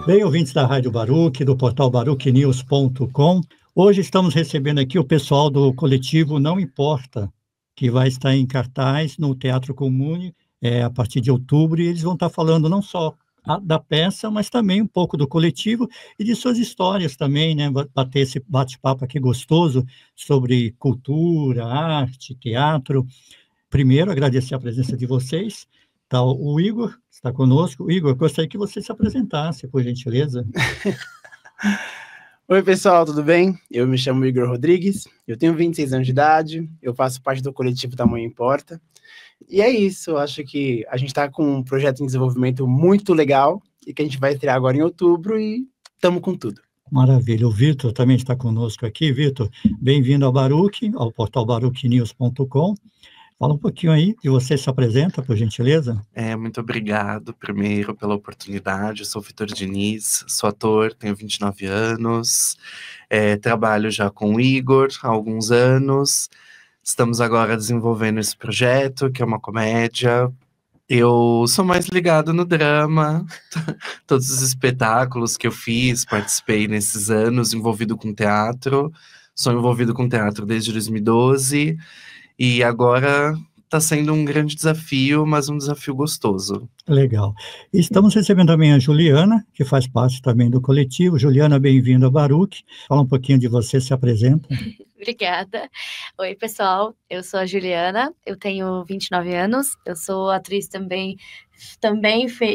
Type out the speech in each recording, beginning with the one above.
Bem, ouvintes da Rádio Baruch, do portal baruchnews.com, hoje estamos recebendo aqui o pessoal do coletivo Não Importa, que vai estar em cartaz no Teatro Comune a partir de outubro, e eles vão estar falando não só da peça, mas também um pouco do coletivo e de suas histórias também, né? Bater esse bate-papo aqui gostoso sobre cultura, arte, teatro. Primeiro, agradecer a presença de vocês. Tá, o Igor está conosco. Igor, gostaria que você se apresentasse, por gentileza. Oi, pessoal, tudo bem? Eu me chamo Igor Rodrigues, eu tenho 26 anos de idade, eu faço parte do coletivo Tamanho Importa. E é isso, eu acho que a gente está com um projeto em desenvolvimento muito legal e que a gente vai estrear agora em outubro e estamos com tudo. Maravilha. O Vitor também está conosco aqui. Vitor, bem-vindo ao Baruch, ao portal baruchnews.com. Fala um pouquinho aí de você, se apresenta, por gentileza. Muito obrigado, primeiro, pela oportunidade. Eu sou o Vitor Diniz, sou ator, tenho 29 anos, trabalho já com o Igor há alguns anos. Estamos agora desenvolvendo esse projeto, que é uma comédia. Eu sou mais ligado no drama, todos os espetáculos que eu fiz, participei nesses anos, envolvido com teatro. Sou envolvido com teatro desde 2012. E agora está sendo um grande desafio, mas um desafio gostoso. Legal. Estamos recebendo também a Juliana, que faz parte também do coletivo. Juliana, bem-vinda ao Baruch. Fala um pouquinho de você, se apresenta. Obrigada. Oi, pessoal. Eu sou a Juliana, eu tenho 29 anos, eu sou atriz também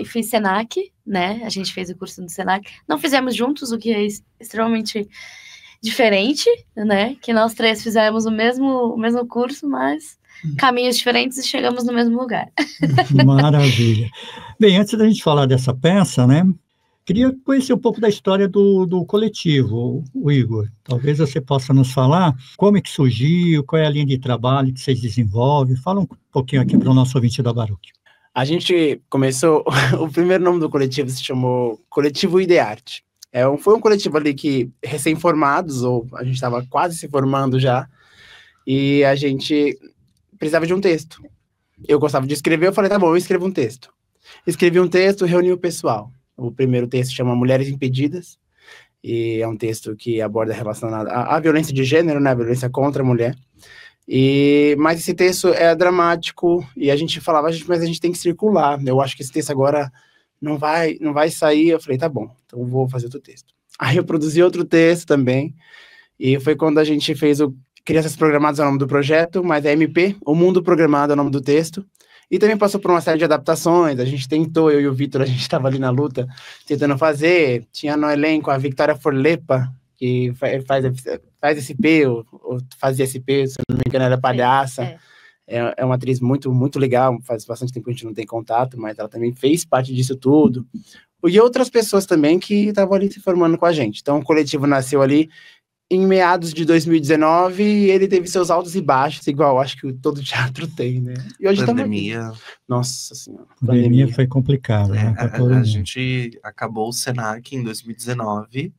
fiz Senac, né? A gente fez o curso do Senac. Não fizemos juntos, o que é extremamente diferente, né? Que nós três fizemos o mesmo curso, mas caminhos diferentes e chegamos no mesmo lugar. Maravilha. Bem, antes da gente falar dessa peça, né? Queria conhecer um pouco da história do coletivo, o Igor. Talvez você possa nos falar como é que surgiu, qual é a linha de trabalho que vocês desenvolvem. Fala um pouquinho aqui para o nosso ouvinte da Baruch. A gente começou, o primeiro nome do coletivo se chamou Coletivo Idearte. Foi um coletivo ali que, recém-formados, ou a gente estava quase se formando já, e a gente precisava de um texto. Eu gostava de escrever, eu falei, tá bom, eu escrevo um texto. Escrevi um texto, reuni o pessoal. O primeiro texto chama Mulheres Impedidas, e é um texto que aborda relacionado à violência de gênero, né, a violência contra a mulher. Mas esse texto é dramático, e a gente falava, mas a gente tem que circular. Eu acho que esse texto agora não vai sair. Eu falei, tá bom, então vou fazer outro texto. Aí eu produzi outro texto também, e foi quando a gente fez o Crianças Programadas, é o nome do projeto, mas é MP, O Mundo Programado é o nome do texto, e também passou por uma série de adaptações. A gente tentou, eu e o Vitor, a gente estava ali na luta, tentando fazer. Tinha no elenco a Victoria Forlepa, que faz SP, ou fazia SP, se não me engano, era palhaça. É uma atriz muito, muito legal, faz bastante tempo que a gente não tem contato, mas ela também fez parte disso tudo. E outras pessoas também que estavam ali se formando com a gente. Então, o coletivo nasceu ali em meados de 2019, e ele teve seus altos e baixos, igual acho que todo teatro tem, né? E hoje pandemia. Nossa Senhora. Pandemia foi complicado, né? A gente acabou o Senac em 2019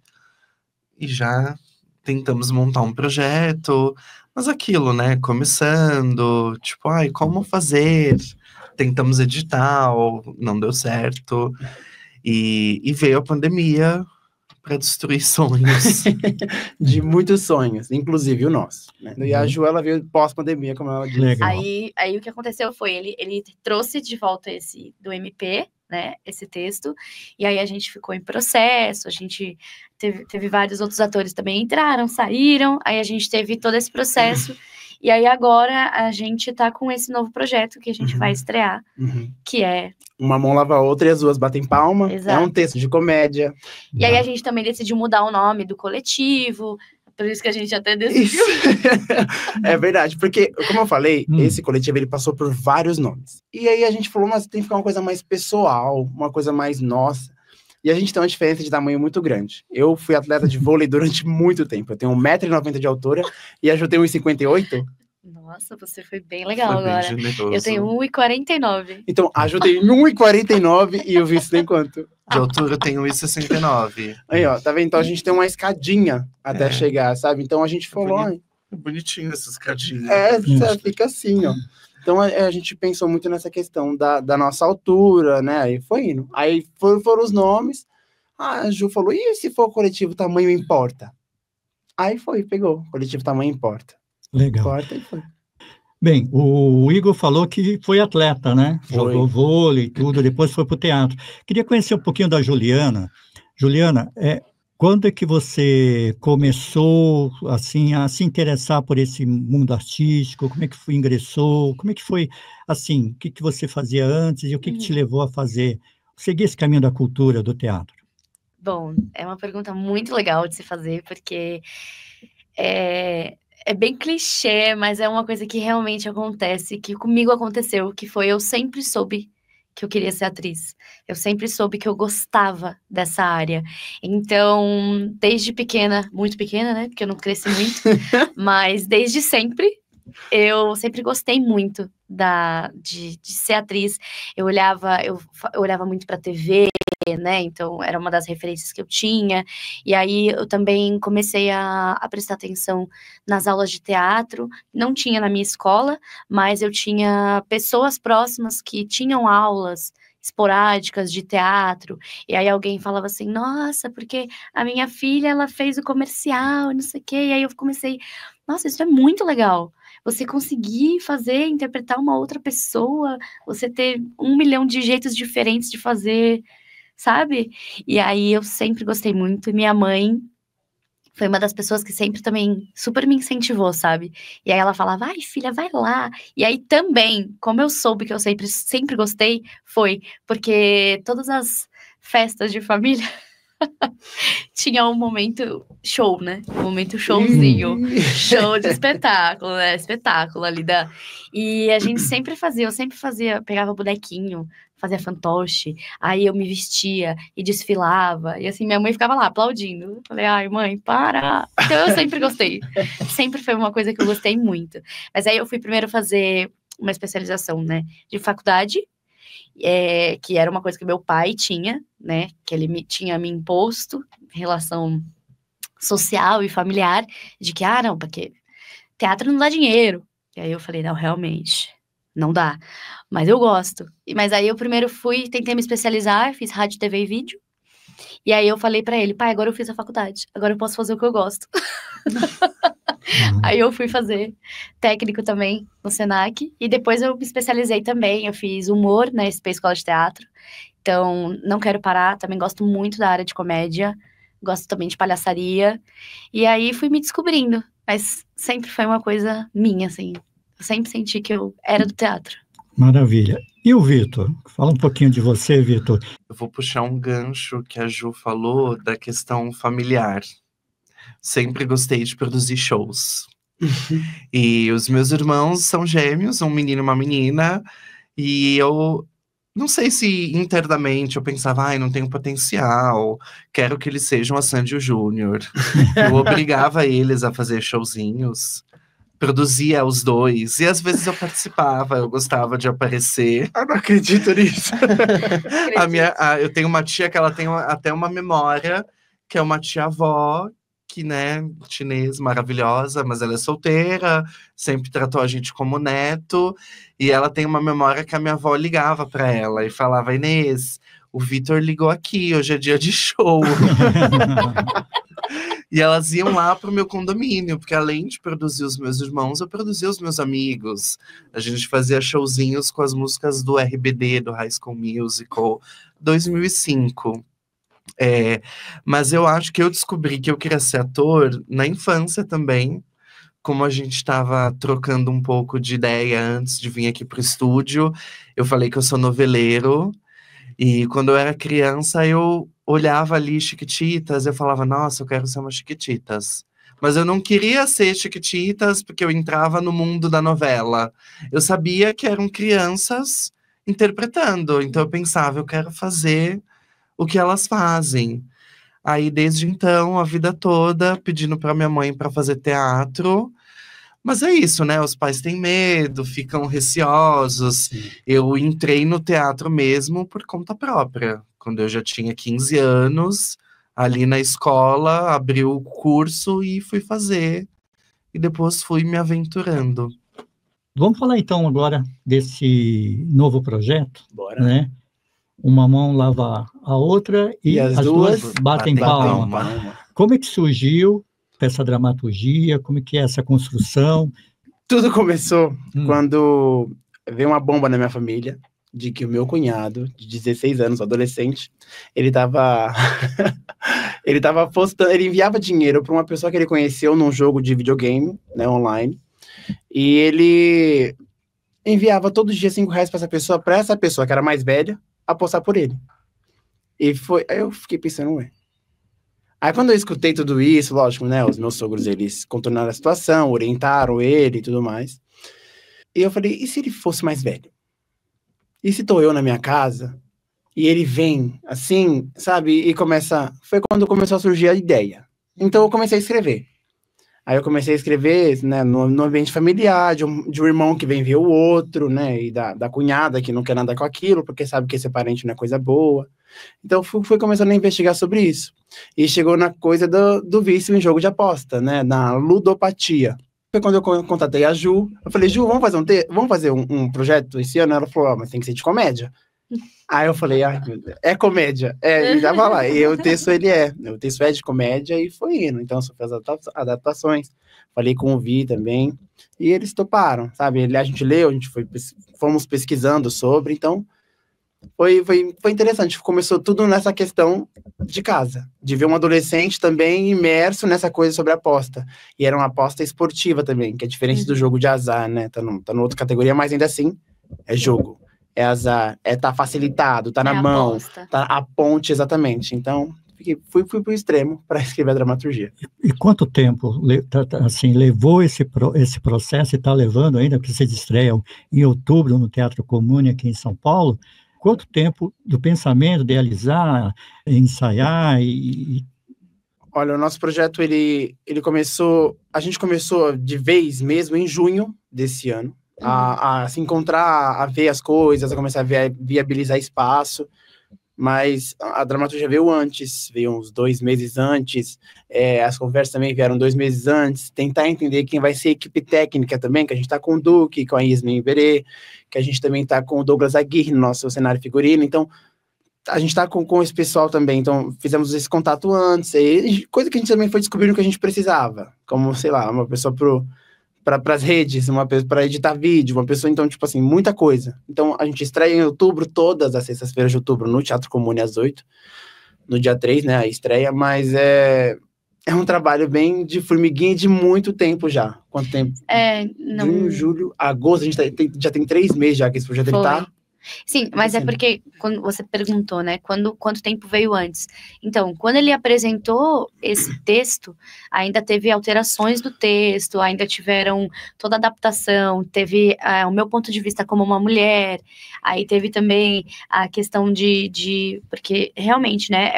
e já tentamos montar um projeto, mas aquilo, né? Começando, tipo, como fazer? Tentamos edital, não deu certo. E veio a pandemia para destruir sonhos. De muitos sonhos, inclusive o nosso. Né? E a Ju, ela veio pós-pandemia, como ela disse. Legal. Aí o que aconteceu foi, ele trouxe de volta esse do MP, né, esse texto, e aí a gente ficou em processo, a gente teve vários outros atores também entraram, saíram, aí a gente teve todo esse processo, e aí agora a gente tá com esse novo projeto que a gente vai estrear, que é... Uma mão lava a outra e as duas batem palma. Exato. É um texto de comédia. E aí a gente também decidiu mudar o nome do coletivo, por isso que a gente até decidiu. É verdade, porque, como eu falei, esse coletivo ele passou por vários nomes. E aí a gente falou, mas tem que ficar uma coisa mais pessoal, uma coisa mais nossa. E a gente tem uma diferença de tamanho muito grande. Eu fui atleta de vôlei durante muito tempo. Eu tenho 1,90 m de altura e a Ju tem 1,58 m. Nossa, você foi bem legal agora. Generoso. Eu tenho 1,49 m. Então, a Ju tem 1,49 m e o Vitor tem quanto? De altura eu tenho 1,69 m. Aí, ó, tá vendo? Então a gente tem uma escadinha até chegar, sabe? Então a gente falou... É bonitinho essa escadinha. Fica assim, ó. Então a gente pensou muito nessa questão da nossa altura, né? Aí foi indo. Aí foram os nomes. A Ju falou, e se for coletivo tamanho importa? Aí pegou, coletivo tamanho importa. Legal. Importa e foi. Bem, o Igor falou que foi atleta, né? Jogou vôlei e tudo, depois foi para o teatro. Queria conhecer um pouquinho da Juliana. Juliana, quando é que você começou assim a se interessar por esse mundo artístico? Como é que ingressou? Como é que foi assim? O que que você fazia antes e o que que te levou a seguir esse caminho da cultura, do teatro? Bom, é uma pergunta muito legal de se fazer, porque é bem clichê, mas é uma coisa que realmente acontece, que comigo aconteceu, que foi eu sempre soube que eu queria ser atriz. Eu sempre soube que eu gostava dessa área. Então, desde pequena, muito pequena, né? Porque eu não cresci muito, mas desde sempre, eu sempre gostei muito de ser atriz. Eu olhava muito para TV, né? Então, era uma das referências que eu tinha. E aí, eu também comecei a prestar atenção nas aulas de teatro. Não tinha na minha escola, mas eu tinha pessoas próximas que tinham aulas esporádicas de teatro. E aí, alguém falava assim, nossa, porque a minha filha, ela fez o comercial, não sei o quê. E aí, eu comecei, nossa, isso é muito legal. Você conseguir interpretar uma outra pessoa, você ter 1 milhão de jeitos diferentes de fazer, sabe? E aí eu sempre gostei muito, e minha mãe foi uma das pessoas que sempre também super me incentivou, sabe? E aí ela falava, ai filha, vai lá. E aí também, como eu soube que eu sempre gostei, foi porque todas as festas de família tinha um momento show, né? Um momento showzinho. Show de espetáculo, né? Espetáculo ali da... E a gente sempre fazia, eu sempre fazia, pegava bonequinho, fazia fantoche, aí eu me vestia e desfilava, e assim, minha mãe ficava lá aplaudindo. Eu falei, ai mãe, para! Então eu sempre gostei. Sempre foi uma coisa que eu gostei muito. Mas aí eu fui primeiro fazer uma especialização, né? De faculdade, que era uma coisa que meu pai tinha, né, que ele tinha me imposto, relação social e familiar, de que, não, porque teatro não dá dinheiro. E aí eu falei, não, realmente, não dá, mas eu gosto. Mas aí eu primeiro tentei me especializar, fiz rádio, TV e vídeo, e aí eu falei pra ele, pai, agora eu fiz a faculdade, agora eu posso fazer o que eu gosto. Aí eu fui fazer técnico também no Senac, e depois eu me especializei também, eu fiz humor na SP Escola de Teatro, então não quero parar, também gosto muito da área de comédia, gosto também de palhaçaria, e aí fui me descobrindo, mas sempre foi uma coisa minha, assim, eu sempre senti que eu era do teatro. Maravilha. E o Vitor? Fala um pouquinho de você, Vitor. Eu vou puxar um gancho que a Ju falou da questão familiar. Sempre gostei de produzir shows. E os meus irmãos são gêmeos, um menino e uma menina. E eu não sei se internamente eu pensava, ai, não tenho potencial, quero que eles sejam a Sandy e o Júnior. Eu obrigava eles a fazer showzinhos, produzia os dois, e às vezes eu participava, eu gostava de aparecer. Eu não acredito nisso. Eu tenho uma tia que ela tem até uma memória, que é uma tia-avó, que, né, chinês, maravilhosa, mas ela é solteira, sempre tratou a gente como neto, e ela tem uma memória que a minha avó ligava para ela e falava, Inês, o Vitor ligou aqui, hoje é dia de show. E elas iam lá pro meu condomínio, porque além de produzir os meus irmãos, eu produzia os meus amigos. A gente fazia showzinhos com as músicas do RBD, do High School Musical, 2005. Mas eu acho que eu descobri que eu queria ser ator na infância também, como a gente estava trocando um pouco de ideia antes de vir aqui pro estúdio. Eu falei que eu sou noveleiro, e quando eu era criança eu olhava ali Chiquititas, eu falava, nossa, eu quero ser uma Chiquititas. Mas eu não queria ser Chiquititas porque eu entrava no mundo da novela. Eu sabia que eram crianças interpretando, então eu pensava, eu quero fazer o que elas fazem. Aí, desde então, a vida toda, pedindo para minha mãe para fazer teatro. Mas é isso, né? Os pais têm medo, ficam receosos. Sim. Eu entrei no teatro mesmo por conta própria. Quando eu já tinha 15 anos, ali na escola, abri o curso e fui fazer. E depois fui me aventurando. Vamos falar então agora desse novo projeto, Bora. né? uma mão lava a outra e as duas batem palma. Como é que surgiu essa dramaturgia? Como é que é essa construção? Tudo começou quando veio uma bomba na minha família, de que o meu cunhado, de 16 anos, adolescente, ele tava postando, ele enviava dinheiro para uma pessoa que ele conheceu num jogo de videogame, né, online, e ele enviava todos os dias R$5 para essa pessoa que era mais velha, apostar por ele. E foi, aí eu fiquei pensando, ué. Aí quando eu escutei tudo isso, lógico, né, os meus sogros, eles contornaram a situação, orientaram ele e tudo mais. E eu falei, e se ele fosse mais velho? E se tô eu na minha casa, e ele vem, assim, sabe, e começa... Foi quando começou a surgir a ideia. Então eu comecei a escrever. Aí eu comecei a escrever, né, no ambiente familiar, de um irmão que vem ver o outro, né, e da cunhada que não quer nada com aquilo, porque sabe que esse parente não é coisa boa. Então fui começando a investigar sobre isso. E chegou na coisa do vício em jogo de aposta, né, na ludopatia. Foi quando eu contatei a Ju. Eu falei, Ju, vamos fazer um projeto esse ano? Ela falou, mas tem que ser de comédia. Aí eu falei, é comédia. E tava lá. E o texto, o texto é de comédia e foi indo. Então, eu só fiz as adaptações. Falei com o Vi também. E eles toparam, sabe? A gente leu, fomos pesquisando sobre. Então, foi interessante. Começou tudo nessa questão de casa. De ver um adolescente também imerso nessa coisa sobre aposta. E era uma aposta esportiva também, que é diferente do jogo de azar, né? Tá numa outra categoria, mas ainda assim, é jogo. É azar, tá facilitado, tá na mão, aposta. Tá a ponte, exatamente. Então, fui pro extremo para escrever a dramaturgia. E quanto tempo assim, levou esse processo e está levando ainda, porque vocês estreiam em outubro no Teatro Comune aqui em São Paulo? Quanto tempo do pensamento, idealizar, ensaiar e... Olha, o nosso projeto, ele começou... A gente começou de vez mesmo em junho desse ano. A se encontrar, a ver as coisas, a começar a viabilizar espaço, mas a dramaturgia veio antes, veio uns 2 meses antes, as conversas também vieram 2 meses antes, tentar entender quem vai ser a equipe técnica também, que a gente está com o Duque, com a Yasmin Iberê, que a gente também está com o Douglas Aguirre no nosso cenário figurino, então a gente está com esse pessoal também, então fizemos esse contato antes, coisa que a gente também foi descobrindo que a gente precisava, como, sei lá, uma pessoa para as redes, uma pessoa para editar vídeo, uma pessoa, então, tipo assim, muita coisa. Então, a gente estreia em outubro, todas as sextas-feiras de outubro, no Teatro Comune, às 8h, no dia 3, né, a estreia, mas é um trabalho bem de formiguinha de muito tempo já. Quanto tempo? Junho, julho, agosto, a gente já tem 3 meses já que esse projeto ele tá. Sim, mas é porque, quando você perguntou, né, quanto tempo veio antes. Então, quando ele apresentou esse texto, ainda teve alterações do texto, ainda tiveram toda a adaptação, teve o meu ponto de vista como uma mulher, aí teve também a questão porque realmente, né,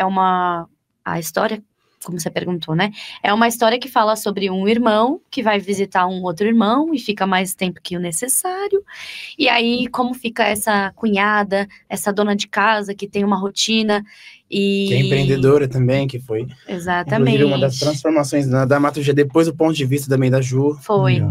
a história, como você perguntou, né? É uma história que fala sobre um irmão que vai visitar um outro irmão e fica mais tempo que o necessário. E aí, como fica essa cunhada, essa dona de casa que tem uma rotina e... Que é empreendedora também, que foi... Exatamente. Inclusive, uma das transformações da dramaturgia depois do ponto de vista também da Ju. Foi.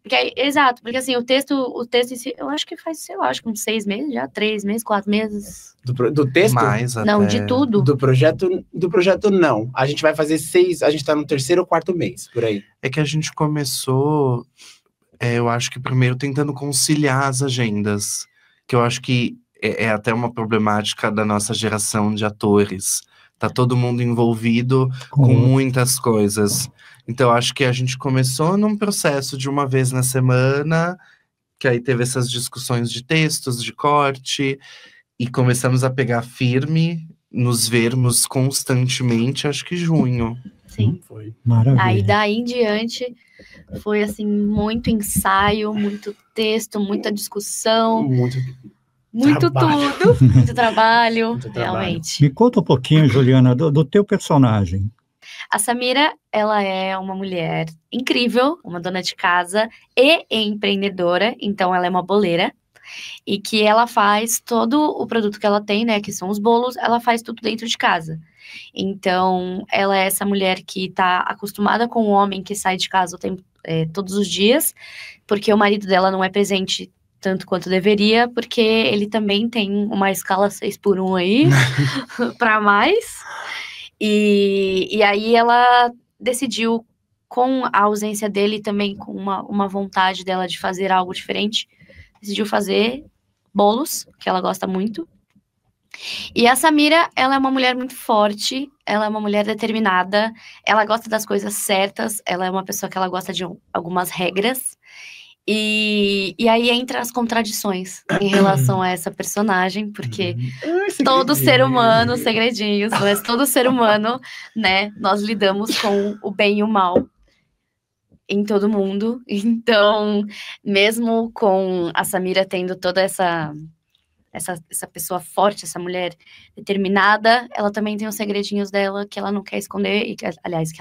Porque, exato, porque assim, o texto em si, eu acho que faz, sei lá, acho que uns 6 meses já, 3 meses, 4 meses. Do texto? Mais não, até... de tudo. Do projeto não. A gente vai fazer 6, a gente tá no 3º ou 4º mês, por aí. É que a gente começou, eu acho que primeiro tentando conciliar as agendas, que eu acho que é até uma problemática da nossa geração de atores. Tá todo mundo envolvido com muitas coisas. Então, acho que a gente começou num processo de uma vez na semana, que aí teve essas discussões de textos, de corte, e começamos a pegar firme, nos vermos constantemente, acho que junho. Sim. Foi. Maravilha. Aí, daí em diante, foi, assim, muito ensaio, muito texto, muita discussão. Muito trabalho. Tudo, muito trabalho, Muito trabalho. realmente. Me conta um pouquinho, Juliana, do teu personagem. A Samira, ela é uma mulher incrível, uma dona de casa e empreendedora, então ela é uma boleira, e que ela faz todo o produto que ela tem, né, que são os bolos, ela faz tudo dentro de casa. Então, ela é essa mulher que tá acostumada com o homem que sai de casa todos os dias, porque o marido dela não é presente tanto quanto deveria, porque ele também tem uma escala 6x1 aí, para mais. E aí ela decidiu, com a ausência dele também, com uma vontade dela de fazer algo diferente, decidiu fazer bolos, que ela gosta muito. E a Samira, ela é uma mulher muito forte, ela é uma mulher determinada, ela gosta das coisas certas, ela é uma pessoa que ela gosta de algumas regras. E aí entra as contradições em relação a essa personagem, porque todo ser humano, segredinhos, mas todo ser humano, né, nós lidamos com o bem e o mal em todo mundo. Então, mesmo com a Samira tendo toda essa pessoa forte, essa mulher determinada, ela também tem os segredinhos dela que ela não quer esconder, que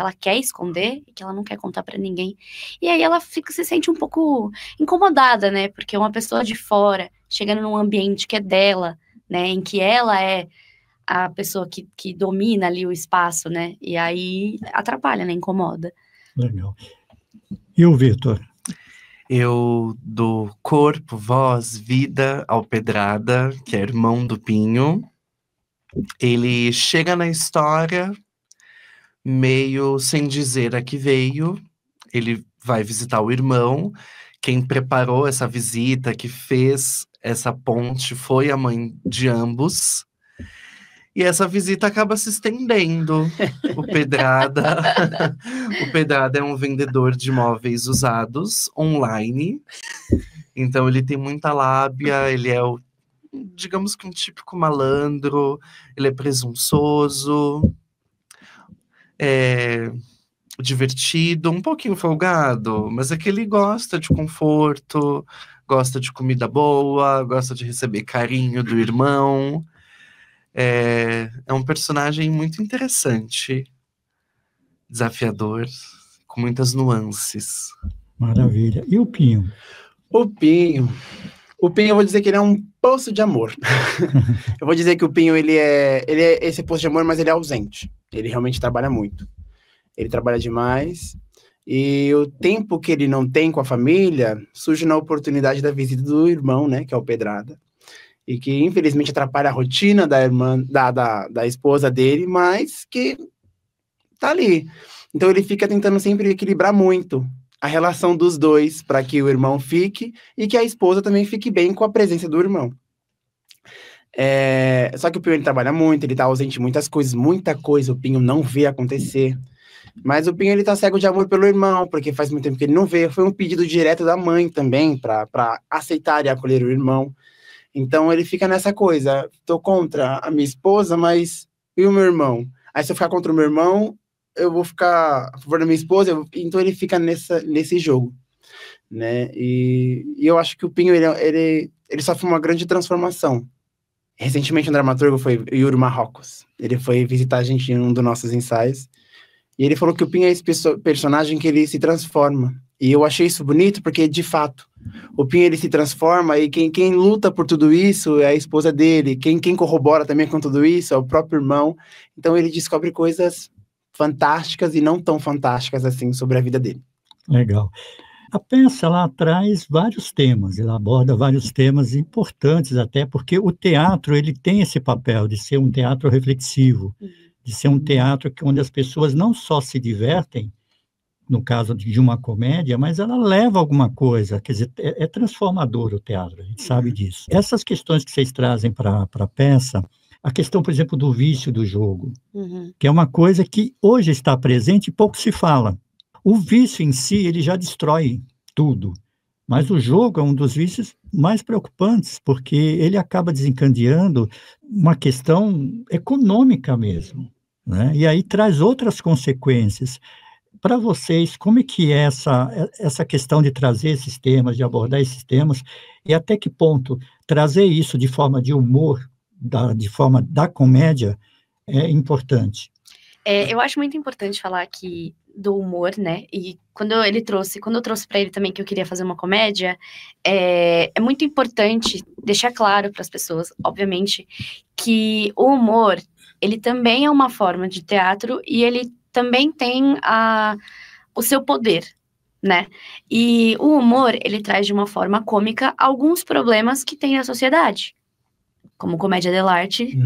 ela quer esconder e que ela não quer contar pra ninguém. E aí ela se sente um pouco incomodada, né? Porque uma pessoa de fora, chegando num ambiente que é dela, né? Em que ela é a pessoa que domina ali o espaço, né? E aí atrapalha, né? Incomoda. Legal. E o Vitor? Eu dou corpo, voz, vida ao Pedrada, que é irmão do Pinho. Ele chega na história meio sem dizer a que veio. Ele vai visitar o irmão. Quem preparou essa visita, que fez essa ponte, foi a mãe de ambos. E essa visita acaba se estendendo. O Pedrada é um vendedor de móveis usados online. Então ele tem muita lábia, ele é digamos que um típico malandro, ele é presunçoso, divertido, um pouquinho folgado, mas é que ele gosta de conforto, gosta de comida boa, gosta de receber carinho do irmão. É um personagem muito interessante, desafiador, com muitas nuances. Maravilha. E o Pinho? O Pinho, eu vou dizer que ele é um poço de amor. Eu vou dizer que o Pinho, ele é esse poço de amor, mas ele é ausente. Ele realmente trabalha muito. Ele trabalha demais. E o tempo que ele não tem com a família surge na oportunidade da visita do irmão, né, que é o Pedrada. E que, infelizmente, atrapalha a rotina da irmã, da esposa dele, mas que tá ali. Então, ele fica tentando sempre equilibrar muito a relação dos dois, para que o irmão fique e que a esposa também fique bem com a presença do irmão. Só que o Pinho, ele trabalha muito, ele tá ausente de muitas coisas, muita coisa o Pinho não vê acontecer. Mas o Pinho, ele tá cego de amor pelo irmão, porque faz muito tempo que ele não vê. Foi um pedido direto da mãe também, para aceitar e acolher o irmão. Então, ele fica nessa coisa, tô contra a minha esposa, mas e o meu irmão? Aí, se eu ficar contra o meu irmão, eu vou ficar a favor da minha esposa, então ele fica nesse jogo, né? E eu acho que o Pinho, ele sofre uma grande transformação. Recentemente, um dramaturgo foi Yuri Marrocos. Ele foi visitar a gente em um dos nossos ensaios, e ele falou que o Pinho é esse personagem que ele se transforma. E eu achei isso bonito, porque, de fato, o Pinho, ele se transforma, e quem luta por tudo isso é a esposa dele, quem corrobora também com tudo isso é o próprio irmão. Então ele descobre coisas fantásticas e não tão fantásticas assim sobre a vida dele. Legal. A peça, ela traz vários temas, ela aborda vários temas importantes até, porque o teatro, ele tem esse papel de ser um teatro reflexivo, de ser um teatro onde as pessoas não só se divertem, no caso de uma comédia, mas ela leva alguma coisa, quer dizer, é transformador o teatro, a gente sabe disso. Essas questões que vocês trazem para a peça, a questão, por exemplo, do vício do jogo, que é uma coisa que hoje está presente e pouco se fala. O vício em si, ele já destrói tudo, mas o jogo é um dos vícios mais preocupantes, porque ele acaba desencadeando uma questão econômica mesmo, né? E aí traz outras consequências. Para vocês, como é que é essa questão de trazer esses temas, de abordar esses temas, e até que ponto trazer isso de forma de humor, de forma da comédia, é importante? Eu acho muito importante falar aqui do humor, né? E quando eu trouxe para ele também que eu queria fazer uma comédia, é muito importante deixar claro para as pessoas, obviamente, que o humor, ele também é uma forma de teatro e ele também tem o seu poder, né? E o humor, ele traz de uma forma cômica alguns problemas que tem na sociedade. Como comédia dell'arte,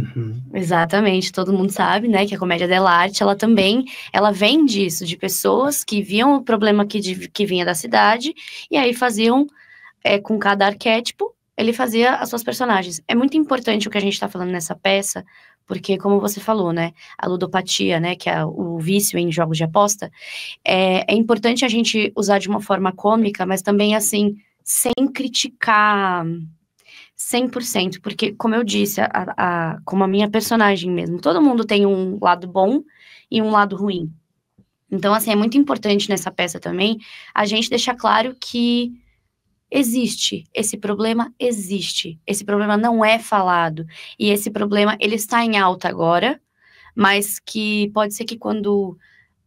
exatamente, todo mundo sabe, né, que a comédia dell'arte, ela vem disso, de pessoas que viam o problema que vinha da cidade, e aí faziam, com cada arquétipo, ele fazia as suas personagens. É muito importante o que a gente está falando nessa peça, porque, como você falou, né, a ludopatia, né, que é o vício em jogos de aposta, é importante a gente usar de uma forma cômica, mas também, assim, sem criticar 100%, porque, como eu disse, como a minha personagem mesmo, todo mundo tem um lado bom e um lado ruim. Então, assim, é muito importante nessa peça também a gente deixar claro que esse problema não é falado, e esse problema, ele está em alta agora, mas que pode ser que quando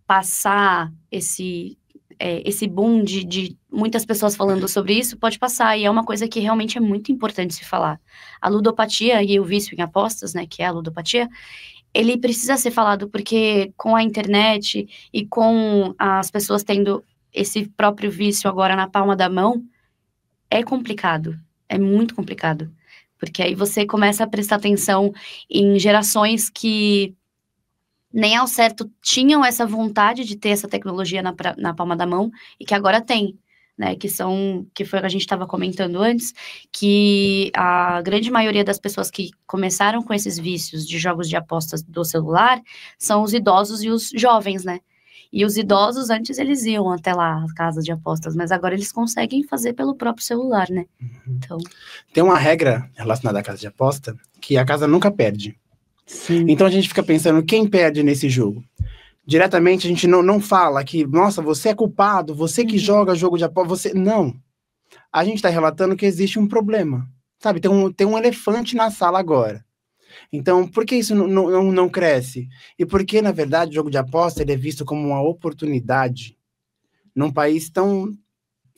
passar esse boom de muitas pessoas falando sobre isso, pode passar, e é uma coisa que realmente é muito importante se falar. A ludopatia e o vício em apostas, né, que é a ludopatia, ele precisa ser falado porque com a internet e com as pessoas tendo esse próprio vício agora na palma da mão, é complicado, é muito complicado, porque aí você começa a prestar atenção em gerações que nem ao certo tinham essa vontade de ter essa tecnologia na palma da mão, e que agora tem, né, que foi o que a gente estava comentando antes, que a grande maioria das pessoas que começaram com esses vícios de jogos de apostas do celular são os idosos e os jovens, né, e os idosos antes eles iam até lá, as casas de apostas, mas agora eles conseguem fazer pelo próprio celular, né, então... Tem uma regra relacionada à casa de aposta, que a casa nunca perde. Sim. Então a gente fica pensando, quem perde nesse jogo? Diretamente a gente não fala que, nossa, você é culpado, você que joga jogo de aposta, você... Não. A gente está relatando que existe um problema, sabe? Tem um elefante na sala agora. Então, por que isso não cresce? E por que, na verdade, o jogo de aposta ele é visto como uma oportunidade num país tão...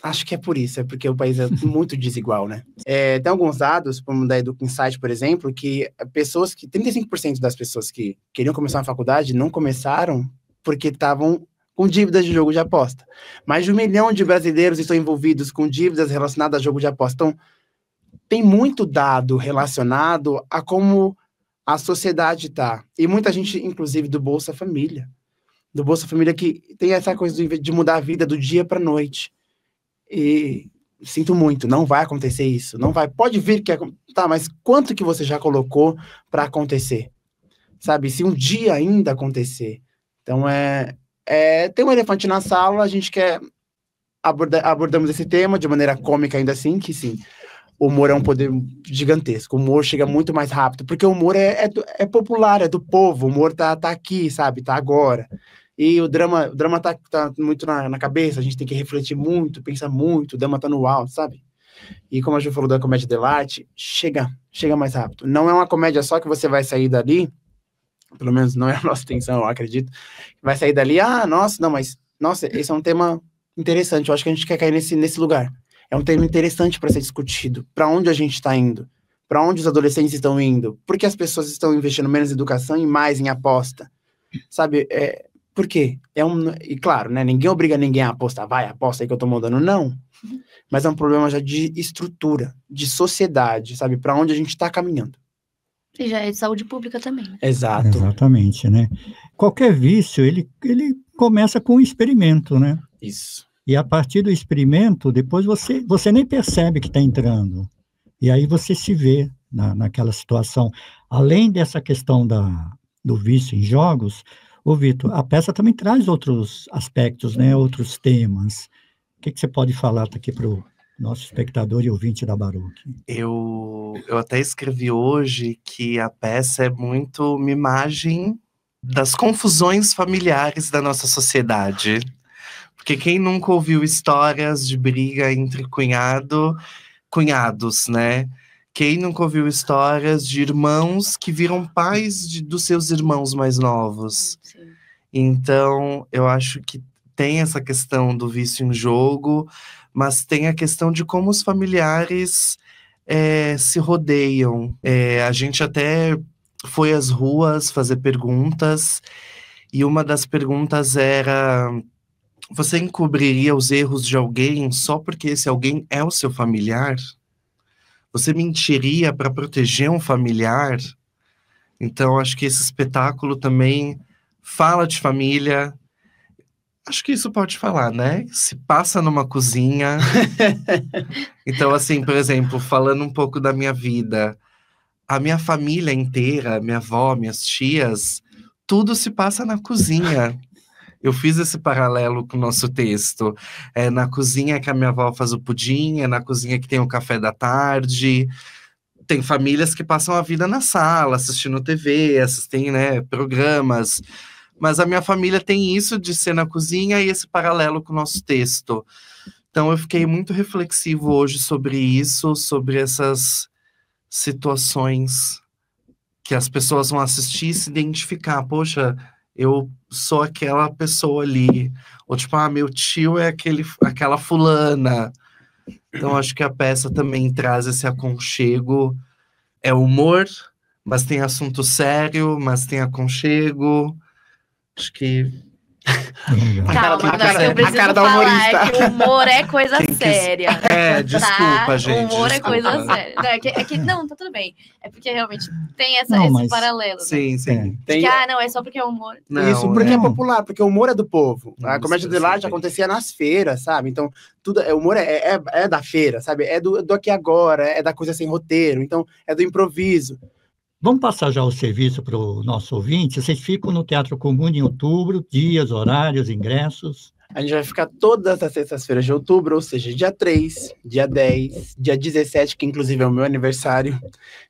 Acho que é por isso, é porque o país é muito desigual, né? Tem alguns dados, como da EducaInsight, por exemplo, que 35% das pessoas que queriam começar uma faculdade não começaram porque estavam com dívidas de jogo de aposta. Mais de 1 milhão de brasileiros estão envolvidos com dívidas relacionadas a jogo de aposta. Então, tem muito dado relacionado a como a sociedade está. E muita gente, inclusive, do Bolsa Família. Do Bolsa Família que tem essa coisa de mudar a vida do dia para a noite. E sinto muito, não vai acontecer isso, não vai, pode vir que tá, mas quanto que você já colocou para acontecer, sabe, se um dia ainda acontecer. Então tem um elefante na sala, a gente quer abordamos esse tema de maneira cômica ainda assim, que sim, o humor é um poder gigantesco, o humor chega muito mais rápido, porque o humor é popular, é do povo, o humor tá aqui, sabe, tá agora. E o drama tá muito na cabeça, a gente tem que refletir muito, pensar muito, o drama tá no alto, sabe? E como a Ju falou da comédia dell'arte, chega mais rápido. Não é uma comédia só que você vai sair dali, pelo menos não é a nossa intenção, eu acredito, vai sair dali, nossa, esse é um tema interessante, eu acho que a gente quer cair nesse lugar. É um tema interessante para ser discutido. Para onde a gente está indo? Para onde os adolescentes estão indo? Por que as pessoas estão investindo menos em educação e mais em aposta? Sabe, por quê? E claro, né, ninguém obriga ninguém a apostar, aposta aí que eu tô mandando, não. Mas é um problema já de estrutura, de sociedade, sabe? Para onde a gente está caminhando. E já é de saúde pública também. Né? Exato. Exatamente, né? Qualquer vício, ele começa com um experimento, né? Isso. E a partir do experimento, depois você nem percebe que está entrando. E aí você se vê naquela situação. Além dessa questão do vício em jogos, ô Vitor, a peça também traz outros aspectos, né? Outros temas. O que você pode falar aqui para o nosso espectador e ouvinte da Baruch? Eu até escrevi hoje que a peça é muito uma imagem das confusões familiares da nossa sociedade. Porque quem nunca ouviu histórias de briga entre cunhados, né? Quem nunca ouviu histórias de irmãos que viram pais dos seus irmãos mais novos? Sim. Então, eu acho que tem essa questão do vício em jogo, mas tem a questão de como os familiares se rodeiam. A gente até foi às ruas fazer perguntas, e uma das perguntas era Você encobriria os erros de alguém só porque esse alguém é o seu familiar? Você mentiria para proteger um familiar? Então, acho que esse espetáculo também fala de família. Acho que isso pode falar, né? Se passa numa cozinha. Então, assim, por exemplo, falando um pouco da minha vida, a minha família inteira, minha avó, minhas tias, tudo se passa na cozinha. Eu fiz esse paralelo com o nosso texto. É na cozinha que a minha avó faz o pudim, é na cozinha que tem o café da tarde. Tem famílias que passam a vida na sala, assistindo TV, assistem, né, programas. Mas a minha família tem isso de ser na cozinha e esse paralelo com o nosso texto. Então eu fiquei muito reflexivo hoje sobre isso, sobre essas situações que as pessoas vão assistir e se identificar. Poxa, eu sou aquela pessoa ali. Ou tipo, meu tio é aquela fulana. Então acho que a peça também traz esse aconchego. É humor, mas tem assunto sério, mas tem aconchego. Acho que... Calma, a cara eu preciso da falar humorista. que o humor é coisa séria. Desculpa, tá? gente. O humor desculpa. é coisa séria. Não, não, tá tudo bem. É porque realmente tem esse mas... paralelo. Sim, sim. De que, não, é só porque é humor. Não, isso, porque é popular, porque o humor é do povo. A comédia de arte percebi. acontecia nas feiras, sabe? Então, o humor é da feira, sabe? É do aqui e agora, é da coisa sem roteiro, então é do improviso. Vamos passar já o serviço para o nosso ouvinte. Vocês ficam no Teatro Comum em outubro, dias, horários, ingressos. A gente vai ficar todas as sextas-feiras de outubro, ou seja, dia 3, dia 10, dia 17, que inclusive é o meu aniversário,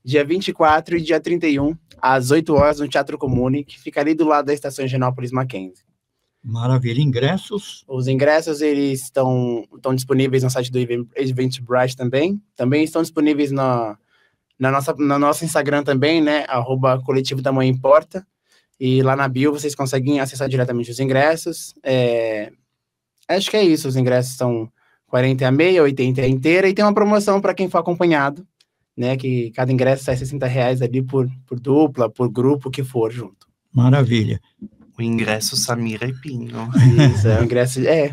dia 24 e dia 31, às 8 horas, no Teatro Comune, que fica ali do lado da Estação Higienópolis Mackenzie. Maravilha. Ingressos? Os ingressos, eles estão disponíveis no site do Eventbrite também. Também estão disponíveis no nosso Instagram também, né? @coletivo da Mãe Importa. E lá na bio vocês conseguem acessar diretamente os ingressos. Acho que é isso. Os ingressos são 40 a meia, 80 a inteira. E tem uma promoção para quem for acompanhado, né? Que cada ingresso sai R$60 ali por dupla, por grupo, que for junto. Maravilha. O ingresso Samira e Pinho. Isso,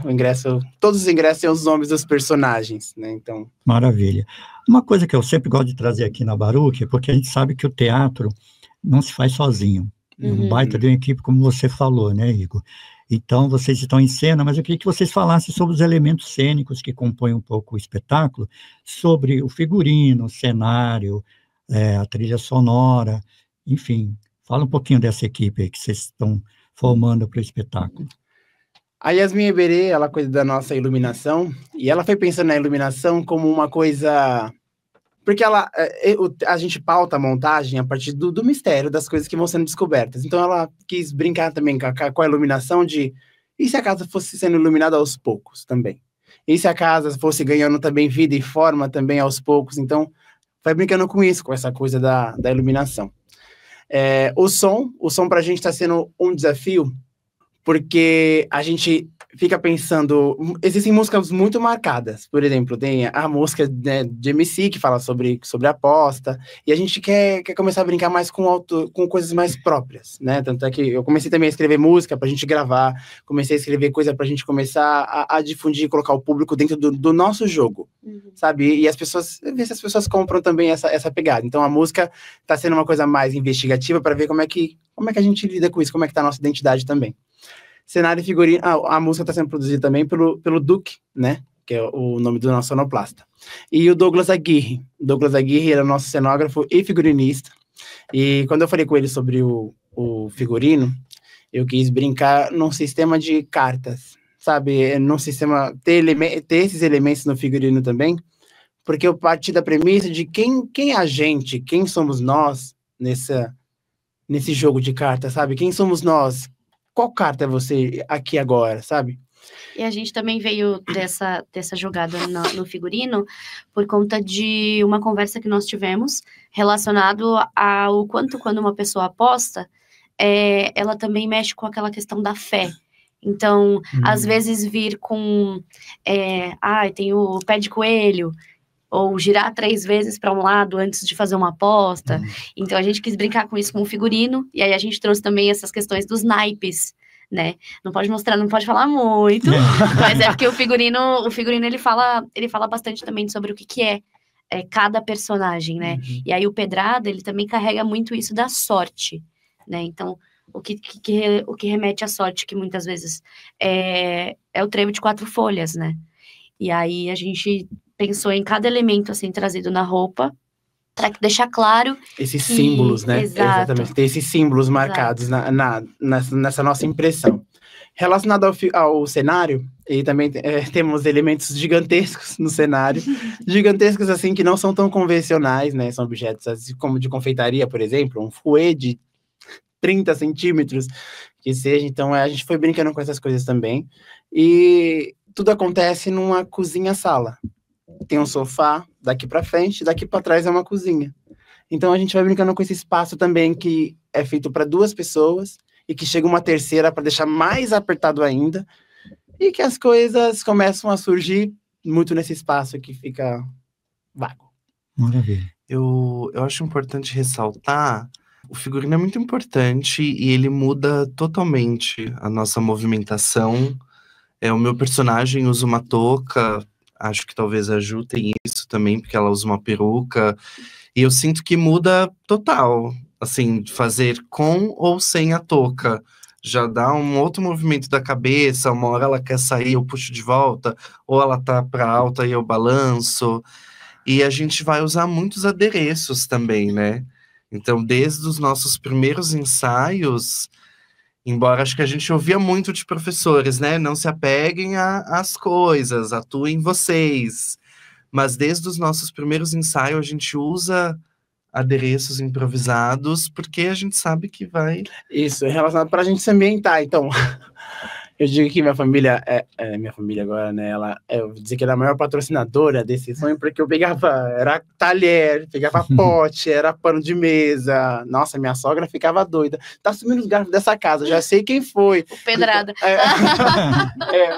o ingresso. Todos os ingressos têm os nomes dos personagens, né? Então. Maravilha. Uma coisa que eu sempre gosto de trazer aqui na Baruch, porque a gente sabe que o teatro não se faz sozinho. Um baita de uma equipe, como você falou, né, Igor? Então, vocês estão em cena, mas eu queria que vocês falassem sobre os elementos cênicos que compõem um pouco o espetáculo, sobre o figurino, o cenário, a trilha sonora, enfim. Fala um pouquinho dessa equipe aí que vocês estão formando para o espetáculo. A Yasmin Eberê, ela cuida da nossa iluminação, e ela foi pensando na iluminação como uma coisa... Porque a gente pauta a montagem a partir do mistério, das coisas que vão sendo descobertas. Então ela quis brincar também com a iluminação de... E se a casa fosse sendo iluminada aos poucos também? E se a casa fosse ganhando também vida e forma também aos poucos? Então, vai brincando com isso, com essa coisa da iluminação. O som pra gente está sendo um desafio, porque a gente fica pensando... Existem músicas muito marcadas. Por exemplo, tem a música, né, de MC, que fala sobre aposta, e a gente quer começar a brincar mais com coisas mais próprias, né? Tanto é que eu comecei também a escrever música pra gente gravar, comecei a escrever coisa pra gente começar a difundir e colocar o público dentro do nosso jogo, sabe? E ver se as pessoas compram também essa pegada. Então a música tá sendo uma coisa mais investigativa para ver como é que a gente lida com isso, como é que tá a nossa identidade também. Cenário e figurino, a música está sendo produzida também pelo Duque, né? Que é o nome do nosso sonoplasta. E o Douglas Aguirre. Douglas Aguirre era nosso cenógrafo e figurinista. E quando eu falei com ele sobre o figurino, eu quis brincar num sistema de cartas, sabe? Num sistema, ter esses elementos no figurino também, porque eu parti da premissa de quem é a gente, quem somos nós nesse jogo de cartas, sabe? Quem somos nós? Qual carta é você aqui agora, sabe? E a gente também veio dessa jogada no figurino por conta de uma conversa que nós tivemos relacionado ao quanto quando uma pessoa aposta, ela também mexe com aquela questão da fé. Então, às vezes vir com tem o pé de coelho, ou girar 3 vezes para um lado antes de fazer uma aposta. Então, a gente quis brincar com isso com o figurino, e aí a gente trouxe também essas questões dos naipes, né? Não pode mostrar, não pode falar muito, mas é porque o figurino ele fala bastante também sobre o que é cada personagem, né? Uhum. E aí o Pedrada, ele também carrega muito isso da sorte, né? Então, o que remete à sorte, que muitas vezes é o trevo de 4 folhas, né? E aí a gente pensou em cada elemento, assim, trazido na roupa, para deixar claro esses símbolos, né? Exato. Exatamente, ter esses símbolos marcados nessa nossa impressão. Relacionado ao cenário, e também temos elementos gigantescos no cenário, gigantescos assim que não são tão convencionais, né? São objetos assim, como de confeitaria, por exemplo, um fouet de 30 centímetros, que seja. Então a gente foi brincando com essas coisas também. E tudo acontece numa cozinha-sala. Tem um sofá daqui para frente, daqui para trás é uma cozinha. Então a gente vai brincando com esse espaço também que é feito para 2 pessoas e que chega uma terceira para deixar mais apertado ainda, e que as coisas começam a surgir muito nesse espaço que fica vago. Maravilha. Eu acho importante ressaltar, o figurino é muito importante e ele muda totalmente a nossa movimentação. O meu personagem usa uma touca, acho que talvez a Ju tenha isso também, porque ela usa uma peruca, e eu sinto que muda total, assim, fazer com ou sem a touca. Já dá um outro movimento da cabeça, uma hora ela quer sair, eu puxo de volta, ou ela tá para alta e eu balanço. E a gente vai usar muitos adereços também, né? Então, desde os nossos primeiros ensaios, embora acho que a gente ouvia muito de professores, né? Não se apeguem às coisas, atuem vocês. Mas desde os nossos primeiros ensaios, a gente usa adereços improvisados, porque a gente sabe que vai... Isso, é relacionado para a gente se ambientar. Então, eu digo que minha família, minha família agora, né, eu vou dizer que ela é a maior patrocinadora desse sonho, porque eu pegava, era talher, pegava pote, era pano de mesa. Nossa, minha sogra ficava doida. Tá sumindo os garfos dessa casa, já sei quem foi. O Pedrada.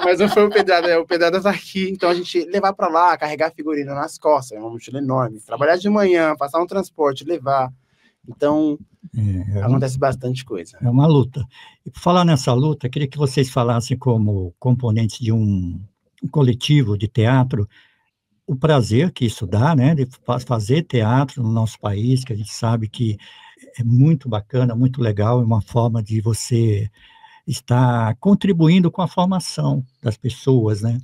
Mas não foi o Pedrada, o Pedrada tá aqui. Então a gente levar para lá, carregar figurino nas costas, é uma mochila enorme. Trabalhar de manhã, passar um transporte, levar. Então, acontece bastante coisa. É uma luta. E por falar nessa luta, queria que vocês falassem como componentes de um coletivo de teatro, o prazer que isso dá, né, de fazer teatro no nosso país, que a gente sabe que é muito bacana, muito legal, é uma forma de você estar contribuindo com a formação das pessoas, né?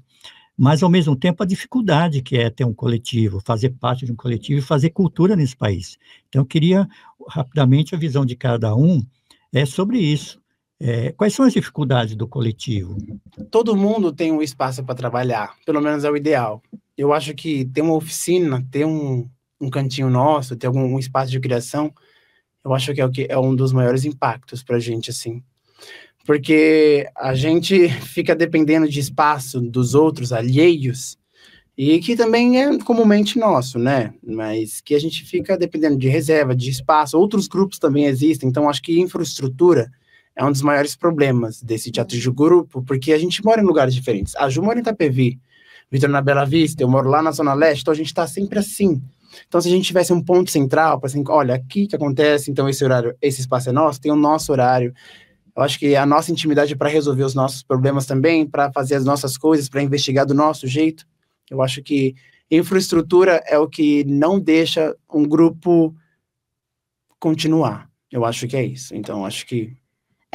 Mas, ao mesmo tempo, a dificuldade que é ter um coletivo, fazer parte de um coletivo e fazer cultura nesse país. Então, eu queria, rapidamente, a visão de cada um sobre isso. Quais são as dificuldades do coletivo? Todo mundo tem um espaço para trabalhar, pelo menos é o ideal. Eu acho que ter uma oficina, ter um cantinho nosso, ter um espaço de criação, eu acho que é um dos maiores impactos para a gente, assim. Porque a gente fica dependendo de espaço dos outros, alheios, e que também é comumente nosso, né? Mas que a gente fica dependendo de reserva, de espaço. Outros grupos também existem, então acho que infraestrutura é um dos maiores problemas desse teatro de grupo, porque a gente mora em lugares diferentes. A Ju mora em Itapevi, Vitor na Bela Vista, eu moro lá na Zona Leste, então a gente está sempre assim. Então, se a gente tivesse um ponto central, para assim, olha, aqui que acontece, então esse horário, esse espaço é nosso, tem o nosso horário. Eu acho que a nossa intimidade para resolver os nossos problemas também, para fazer as nossas coisas, para investigar do nosso jeito. Eu acho que infraestrutura é o que não deixa um grupo continuar. Eu acho que é isso. Então, acho que...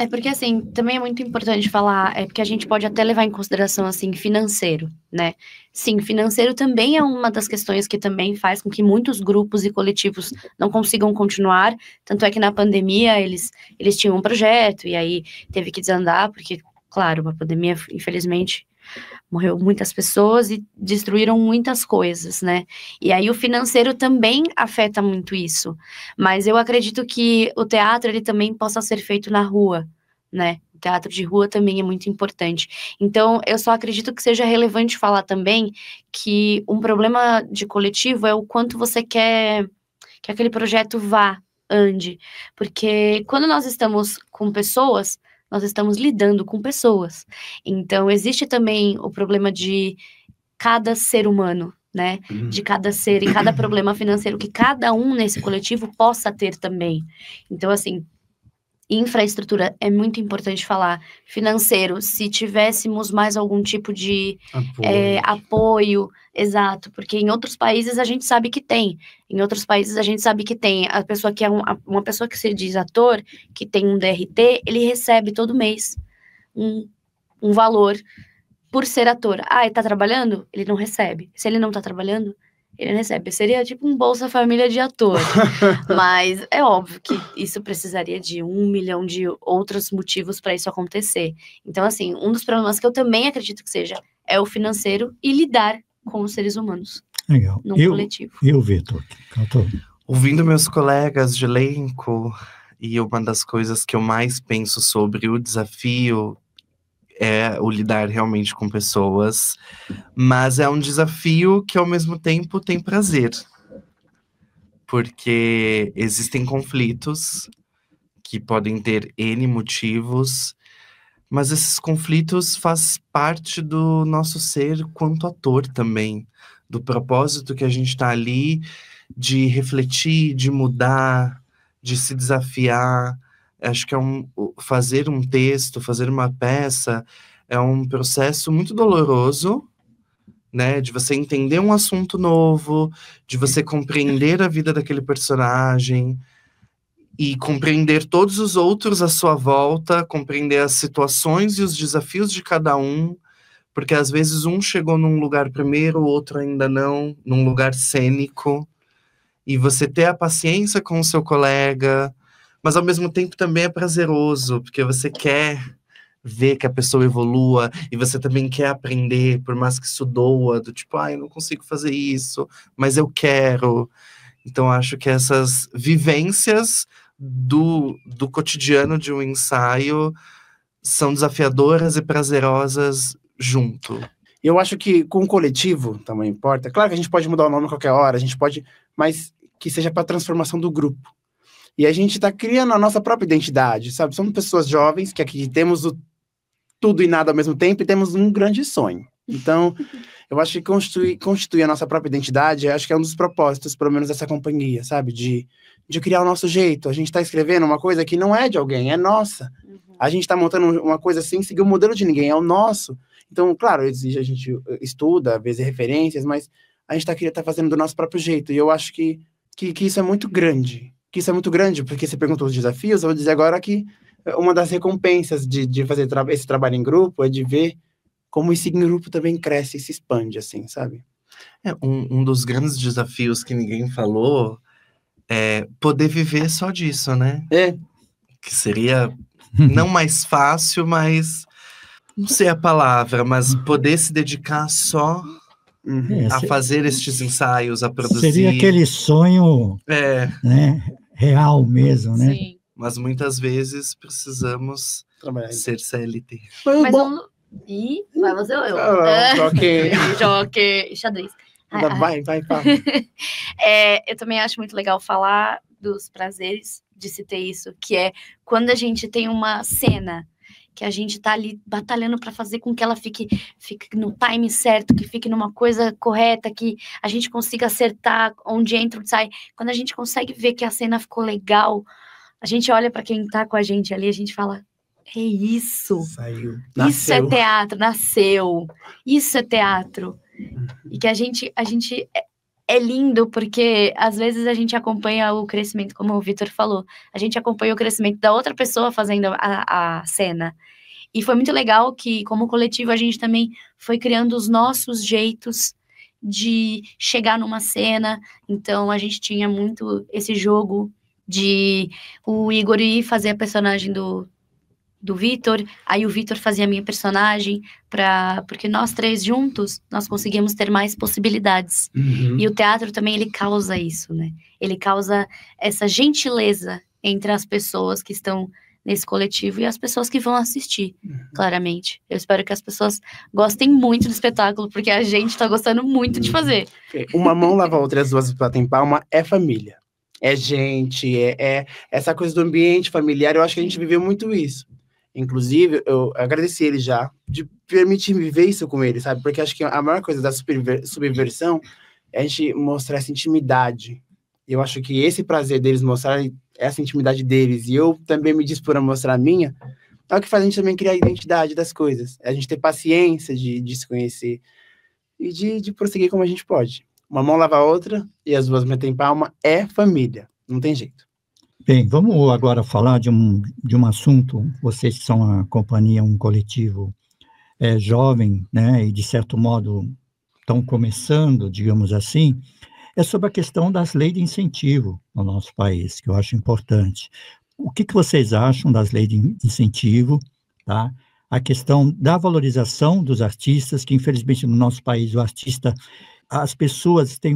Porque, assim, também é muito importante falar, porque a gente pode até levar em consideração, assim, financeiro, né? Sim, financeiro também é uma das questões que também faz com que muitos grupos e coletivos não consigam continuar, tanto é que na pandemia eles tinham um projeto e aí teve que desandar, porque, claro, a pandemia, infelizmente, morreu muitas pessoas e destruíram muitas coisas, né? E aí o financeiro também afeta muito isso. Mas eu acredito que o teatro, ele também possa ser feito na rua, né? O teatro de rua também é muito importante. Então, eu só acredito que seja relevante falar também que um problema de coletivo é o quanto você quer que aquele projeto ande. Porque quando nós estamos com pessoas, nós estamos lidando com pessoas. Então, existe também o problema de cada ser humano, né? De cada ser e cada problema financeiro que cada um nesse coletivo possa ter também. Então, assim, Infraestrutura é muito importante falar. Financeiro, se tivéssemos mais algum tipo de apoio, exato, porque em outros países a gente sabe que tem. Em outros países a gente sabe que tem. A pessoa que é uma pessoa que se diz ator, que tem um DRT, ele recebe todo mês um valor por ser ator. Ah, ele tá trabalhando? Ele não recebe. Se ele não tá trabalhando, ele não recebe. Seria tipo um Bolsa Família de ator. Mas é óbvio que isso precisaria de 1 milhão de outros motivos para isso acontecer. Então, assim, um dos problemas que eu também acredito que seja é o financeiro e lidar com os seres humanos. Legal. Num coletivo. E o Vitor? Ouvindo meus colegas de elenco, e uma das coisas que eu mais penso sobre o desafio é o lidar realmente com pessoas, mas é um desafio que ao mesmo tempo tem prazer, porque existem conflitos que podem ter N motivos, mas esses conflitos fazem parte do nosso ser quanto ator também, do propósito que a gente está ali de refletir, de mudar, de se desafiar. Acho que fazer um texto, fazer uma peça, é um processo muito doloroso, né? De você entender um assunto novo, de você compreender a vida daquele personagem e compreender todos os outros à sua volta, compreender as situações e os desafios de cada um, porque às vezes um chegou num lugar primeiro, o outro ainda não, num lugar cênico, e você ter a paciência com o seu colega, mas ao mesmo tempo também é prazeroso, porque você quer ver que a pessoa evolua, e você também quer aprender, por mais que isso doa, do tipo, eu não consigo fazer isso, mas eu quero. Então, acho que essas vivências do cotidiano de um ensaio são desafiadoras e prazerosas junto. Eu acho que com o coletivo também importa. Claro que a gente pode mudar o nome a qualquer hora, a gente pode, mas que seja para a transformação do grupo. E a gente está criando a nossa própria identidade, sabe? Somos pessoas jovens que aqui temos tudo e nada ao mesmo tempo e temos um grande sonho. Então, eu acho que constituir a nossa própria identidade, acho que é um dos propósitos, pelo menos dessa companhia, sabe? De criar o nosso jeito. A gente está escrevendo uma coisa que não é de alguém, é nossa. A gente está montando uma coisa assim, seguir o modelo de ninguém, é o nosso. Então, claro, a gente estuda, às vezes referências, mas a gente tá fazendo do nosso próprio jeito. E eu acho que isso é muito grande. Que isso é muito grande, porque você perguntou os desafios, eu vou dizer agora que uma das recompensas de fazer esse trabalho em grupo é de ver como esse grupo também cresce e se expande, assim, sabe? Um dos grandes desafios que ninguém falou é poder viver só disso, né? Que seria não mais fácil, mas não sei a palavra, mas poder se dedicar só a fazer estes ensaios, a produzir. Seria aquele sonho né, real mesmo, né? Sim. Mas muitas vezes precisamos ser CLT. Mas vai você ou eu? Joque, xadrez. Vai. Eu também acho muito legal falar dos prazeres de se ter isso, que é quando a gente tem uma cena que a gente tá ali batalhando para fazer com que ela fique no time certo, que fique numa coisa correta, que a gente consiga acertar onde entra e sai. Quando a gente consegue ver que a cena ficou legal, a gente olha para quem tá com a gente ali, a gente fala, é isso. Saiu. Isso é teatro, nasceu. Isso é teatro. E que a gente é lindo, porque às vezes a gente acompanha o crescimento, como o Vitor falou, a gente acompanha o crescimento da outra pessoa fazendo a cena. E foi muito legal que, como coletivo, a gente também foi criando os nossos jeitos de chegar numa cena. Então, a gente tinha muito esse jogo de o Igor ir fazer a personagem do Vitor, aí o Vitor fazia a minha personagem, porque nós três juntos, nós conseguimos ter mais possibilidades. E o teatro também, ele causa isso, né? Ele causa essa gentileza entre as pessoas que estão nesse coletivo e as pessoas que vão assistir, claramente. Eu espero que as pessoas gostem muito do espetáculo, porque a gente tá gostando muito de fazer. Uma mão lava a outra e as duas batem palma, é família. É gente, é essa coisa do ambiente familiar, eu acho que a gente viveu muito isso. Inclusive, eu agradeci ele já, de permitir viver isso com ele, sabe? Porque acho que a maior coisa da subversão é a gente mostrar essa intimidade Eu acho que esse prazer deles mostrarem essa intimidade deles, e eu também me dispor a mostrar a minha, é o que faz a gente também criar a identidade das coisas. É a gente ter paciência de se conhecer e de prosseguir como a gente pode. Uma mão lava a outra e as duas metem palma, é família. Não tem jeito. Bem, vamos agora falar de um assunto. Vocês são a companhia, um coletivo jovem, né, e de certo modo estão começando, digamos assim, é sobre a questão das leis de incentivo no nosso país, que eu acho importante. O que vocês acham das leis de incentivo, tá? A questão da valorização dos artistas, que infelizmente no nosso país o artista, as pessoas têm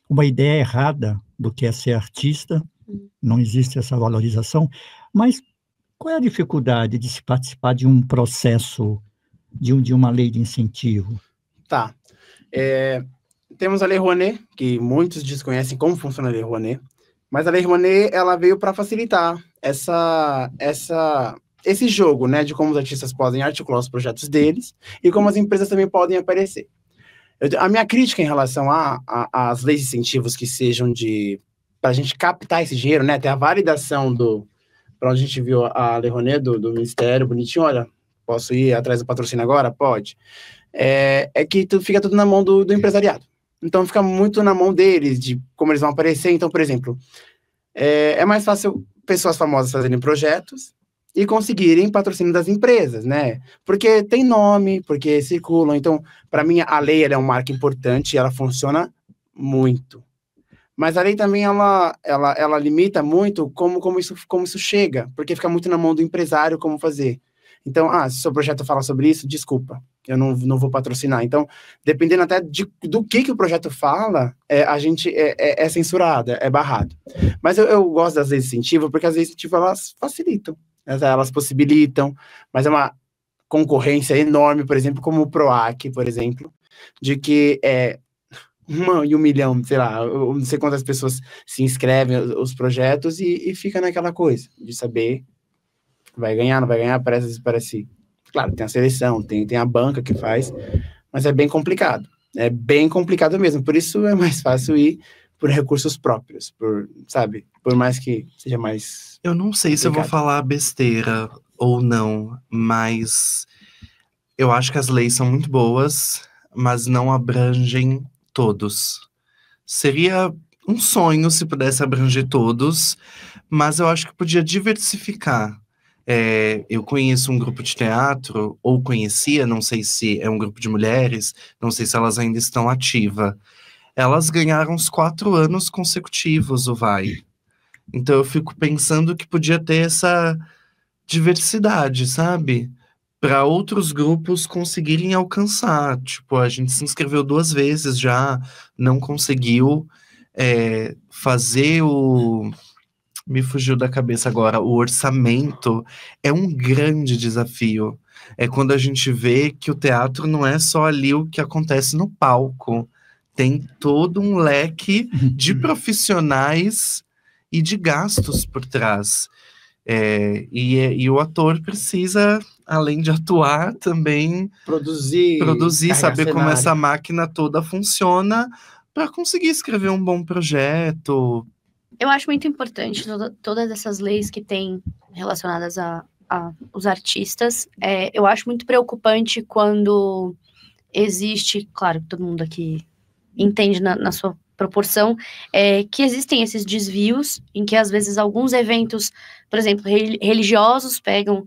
uma ideia errada do que é ser artista, não existe essa valorização, mas qual é a dificuldade de se participar de um processo, de uma lei de incentivo? Tá. Temos a Lei Rouanet, que muitos desconhecem como funciona a Lei Rouanet, mas a Lei Rouanet, ela veio para facilitar esse jogo, né, de como os artistas podem articular os projetos deles e como as empresas também podem aparecer. A minha crítica em relação às leis de incentivos que sejam para a gente captar esse dinheiro, né, ter a validação para onde a gente viu a Lei Rouanet do Ministério, bonitinho, olha, posso ir atrás do patrocínio agora? Pode. É que fica tudo na mão do empresariado. Então, fica muito na mão deles, de como eles vão aparecer. Então, por exemplo, é mais fácil pessoas famosas fazerem projetos e conseguirem patrocínio das empresas, né? Porque tem nome, porque circulam. Então, para mim, a lei ela é um marco importante e ela funciona muito. Mas a lei também, ela limita muito como isso chega, porque fica muito na mão do empresário como fazer. Então, se o seu projeto fala sobre isso, desculpa, eu não vou patrocinar. Então, dependendo até do que o projeto fala, a gente é censurado, é barrado. Mas eu gosto das leis de incentivo, porque as leis de incentivo, elas facilitam, elas possibilitam, mas é uma concorrência enorme, por exemplo, como o PROAC, por exemplo, de que 1 em 1 milhão, sei lá, eu não sei quantas pessoas se inscrevem os projetos e fica naquela coisa de saber vai ganhar, não vai ganhar, parece... Claro, tem a seleção, tem a banca que faz, mas é bem complicado. É bem complicado mesmo. Por isso é mais fácil ir por recursos próprios, sabe? Por mais que seja mais... Eu não sei se eu vou falar besteira ou não, mas eu acho que as leis são muito boas, mas não abrangem todos. Seria um sonho se pudesse abranger todos, mas eu acho que podia diversificar. Eu conheço um grupo de teatro, ou conhecia, não sei se é um grupo de mulheres, não sei se elas ainda estão ativas. Elas ganharam uns 4 anos consecutivos o Vai. Então eu fico pensando que podia ter essa diversidade, sabe? Para outros grupos conseguirem alcançar. Tipo, a gente se inscreveu 2 vezes já, não conseguiu fazer me fugiu da cabeça agora, o orçamento é um grande desafio. É quando a gente vê que o teatro não é só ali o que acontece no palco. Tem todo um leque de profissionais e de gastos por trás. E o ator precisa, além de atuar, também produzir, saber como essa máquina toda funciona para conseguir escrever um bom projeto. Eu acho muito importante todas essas leis que tem relacionadas aos artistas. Eu acho muito preocupante quando existe, claro, todo mundo aqui entende na sua proporção, que existem esses desvios em que às vezes alguns eventos, por exemplo, religiosos pegam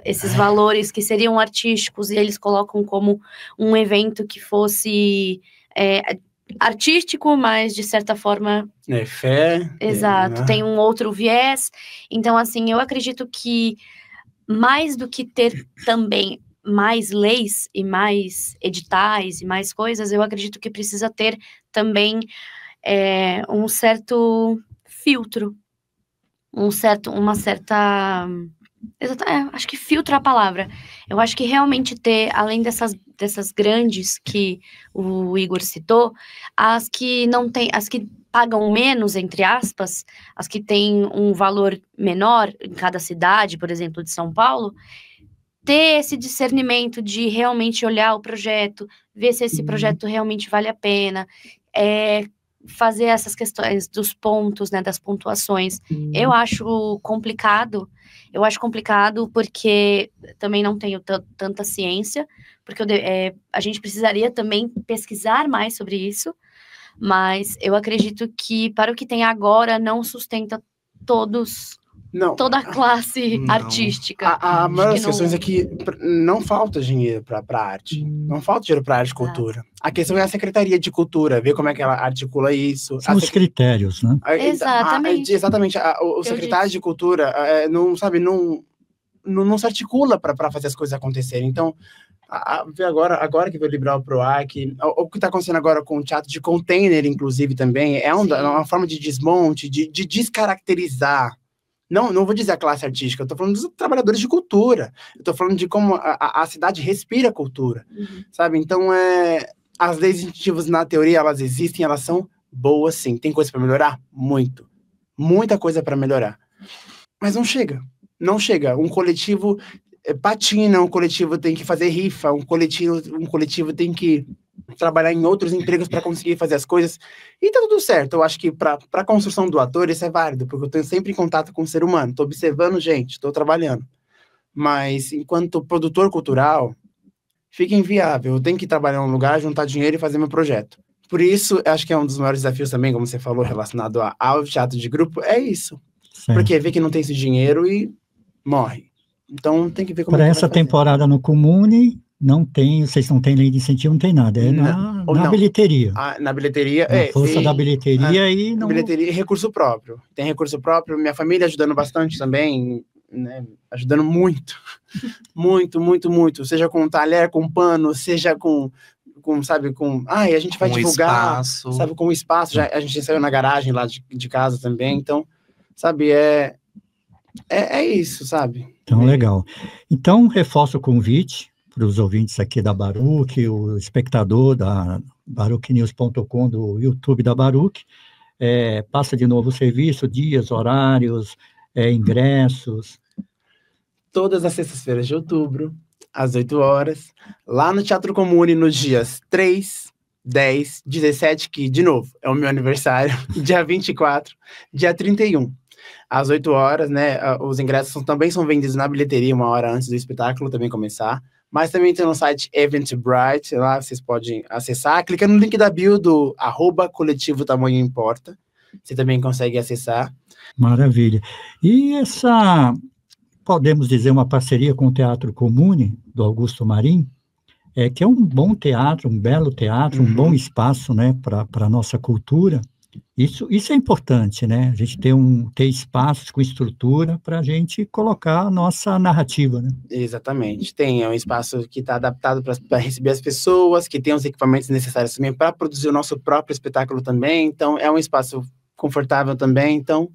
esses valores que seriam artísticos e eles colocam como um evento que fosse artístico, mas de certa forma... fé. Exato, tem um outro viés. Então, assim, eu acredito que mais do que ter também mais leis e mais editais e mais coisas, eu acredito que precisa ter também um certo filtro, uma certa... acho que filtro é a palavra. Eu acho que realmente ter, além dessas grandes que o Igor citou, as que não tem, as que pagam menos, entre aspas, as que têm um valor menor em cada cidade, por exemplo, de São Paulo, ter esse discernimento de realmente olhar o projeto, ver se esse projeto realmente vale a pena, fazer essas questões dos pontos, né, das pontuações. Eu acho complicado porque também não tenho tanta ciência, porque a gente precisaria também pesquisar mais sobre isso, mas eu acredito que para o que tem agora não sustenta toda a classe artística. A maior das questões é que não falta dinheiro para arte. Não falta dinheiro para arte e cultura. A questão é a Secretaria de Cultura, ver como é que ela articula isso. São os critérios, né? Exatamente. Exatamente. O secretário de Cultura não se articula para fazer as coisas acontecerem. Então, ver agora que veio liberar o PROAC, o que está acontecendo agora com o teatro de container, inclusive, também, é uma forma de desmonte, de descaracterizar. Não vou dizer a classe artística, eu estou falando dos trabalhadores de cultura. Eu estou falando de como a cidade respira cultura, sabe? Então, as leis institutivas, na teoria, elas existem, elas são boas, sim. Tem coisa para melhorar? Muito. Muita coisa para melhorar. Mas não chega. Não chega. Um coletivo patina, um coletivo tem que fazer rifa, um coletivo tem que trabalhar em outros empregos para conseguir fazer as coisas, e tá tudo certo. Eu acho que para a construção do ator isso é válido, porque eu estou sempre em contato com o ser humano, estou observando gente, estou trabalhando, mas enquanto produtor cultural fica inviável, eu tenho que trabalhar em um lugar, juntar dinheiro e fazer meu projeto. Por isso, acho que é um dos maiores desafios também, como você falou, relacionado ao teatro de grupo, é isso. Sim. Porque vê que não tem esse dinheiro e morre. Então tem que ver como para essa temporada no Comune, vocês não têm lei de incentivo, não tem nada, na bilheteria. Na bilheteria, força da bilheteria e não... Bilheteria e recurso próprio. Tem recurso próprio, minha família ajudando bastante também, né, ajudando muito, muito, seja com talher, com pano, seja com a gente vai divulgar, espaço. Sabe, com o espaço, a gente saiu na garagem lá de casa também, então, sabe, é isso, sabe? Então, legal. Então, reforço o convite para os ouvintes aqui da Baruch, o espectador da baruchnews.com, do YouTube da Baruch, passa de novo o serviço, dias, horários, ingressos. Todas as sextas-feiras de outubro, às 8 horas, lá no Teatro Comune, nos dias 3, 10, 17, que, de novo, é o meu aniversário, dia 24, dia 31. Às 8 horas, né, os ingressos também são vendidos na bilheteria 1 hora antes do espetáculo também começar, mas também tem no site Eventbrite, lá vocês podem acessar, clica no link da bio do @coletivo Tamanho Importa, você também consegue acessar. Maravilha. E podemos dizer, uma parceria com o Teatro Comune, do Augusto Marim, que é um bom teatro, um belo teatro, um bom espaço, né, para a nossa cultura. Isso é importante, né? A gente ter espaços com estrutura para a gente colocar a nossa narrativa, né? Exatamente. É um espaço que está adaptado para receber as pessoas, que tem os equipamentos necessários também para produzir o nosso próprio espetáculo também. Então, é um espaço confortável também. Então,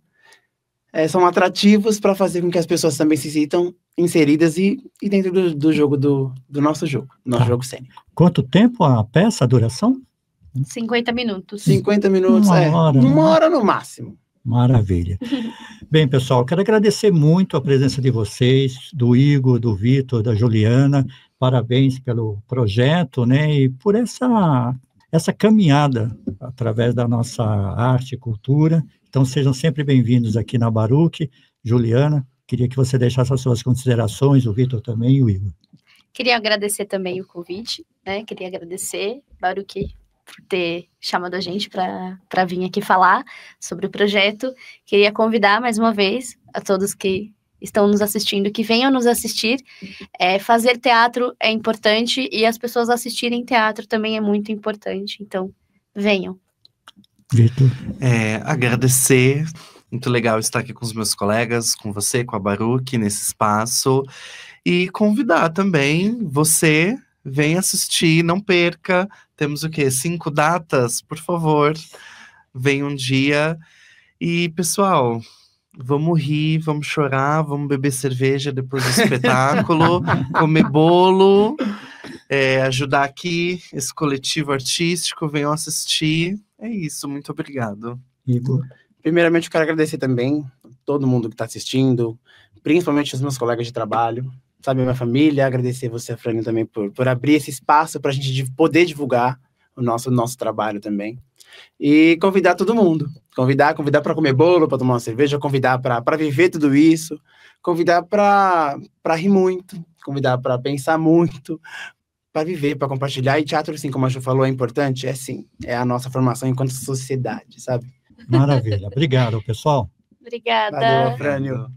são atrativos para fazer com que as pessoas também se sintam inseridas e dentro do jogo, do nosso jogo, jogo cênico. Quanto tempo a peça, a duração? 50 minutos. 50 minutos, uma hora no máximo. Maravilha. Bem, pessoal, quero agradecer muito a presença de vocês, do Igor, do Vitor, da Juliana. Parabéns pelo projeto, né, e por essa caminhada através da nossa arte e cultura. Então, sejam sempre bem-vindos aqui na Baruch. Juliana, queria que você deixasse as suas considerações, o Vitor também e o Igor. Queria agradecer também o convite, né? Queria agradecer, Baruch, por ter chamado a gente para vir aqui falar sobre o projeto. Queria convidar mais uma vez a todos que estão nos assistindo, que venham nos assistir. Fazer teatro é importante e as pessoas assistirem teatro também é muito importante. Então, venham. Vitor. Agradecer. Muito legal estar aqui com os meus colegas, com você, com a Baruch, nesse espaço. E convidar também você, vem assistir, não perca. Temos 5 datas? Por favor, vem um dia. E, pessoal, vamos rir, vamos chorar, vamos beber cerveja depois do espetáculo, comer bolo, ajudar aqui esse coletivo artístico, venham assistir. É isso, muito obrigado. Igor. Primeiramente, eu quero agradecer também todo mundo que está assistindo, principalmente os meus colegas de trabalho, sabe, a minha família, agradecer você, Frânio, também por abrir esse espaço para a gente poder divulgar o nosso trabalho também. E convidar todo mundo. Convidar para comer bolo, para tomar uma cerveja, convidar para viver tudo isso, convidar para rir muito, convidar para pensar muito, para viver, para compartilhar. E teatro, assim, como a Ju falou, é importante, é a nossa formação enquanto sociedade, sabe? Maravilha. Obrigado, pessoal. Obrigada. Valeu, Afrânio.